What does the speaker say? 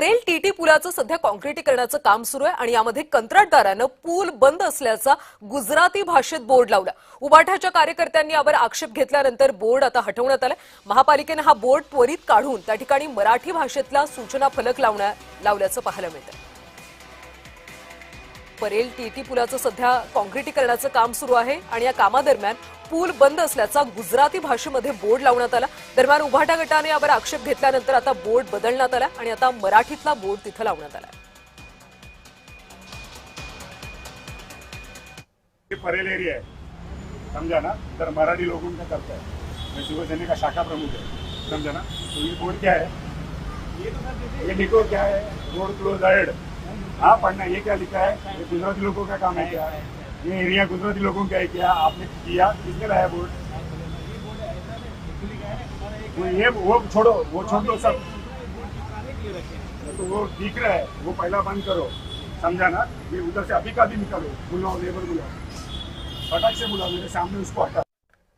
Parel TT पुलाचं सध्या कॉन्क्रिटीकरणाचं काम सुरू आहे आणि यामध्ये कंत्राटदारानं पूल बंद असल्याचा गुजराती भाषेत बोर्ड लावला। उबाठाच्या कार्यकर्त्यांनी यावर आक्षेप घेतल्यानंतर बोर्ड आता हटवण्यात आला। महापालिकेने हा बोर्ड त्वरित काढून त्या ठिकाणी मराठी भाषेतला सूचना फलक लावल्याचं पाहायला मिळतं। परेल टीटी पुलाचं सध्या कॉन्क्रिटीकरणाचं काम सुरू आहे आणि या कामादरम्यान पूल बंद असल्याचा गुजराती भाषेमध्ये बोर्ड लावण्यात आला। दरम्यान उभाटा गटाने यावर आक्षेप घेतल्यानंतर आता बोर्ड बदलण्यात आला आणि आता मराठीतला बोर्ड तिथे लावण्यात आला। परेल एरिया है, समझा ना। इधर मराठी लोगों का करता है, मैं शिवसेना का शाखा प्रमुख है, समझा ना। तो ये बोर्ड क्या है, ये लिखो क्या है, रोड क्लोज्ड। हाँ पढ़ना, ये क्या लिखा है, ये गुजराती लोगों का काम है क्या? ये एरिया गुजराती लोगों का है क्या? आपने किया, किसने लाया बोर्ड? ये वो छोड़ो, वो छोड़ दो सब। तो वो दिख रहा है, वो पहला बंद करो, समझा ना। ये उधर से अभी का भी निकालो, बुलाओ, लेबर बुलाओ, फटाक से बुलाओ, मेरे सामने उसको हटा।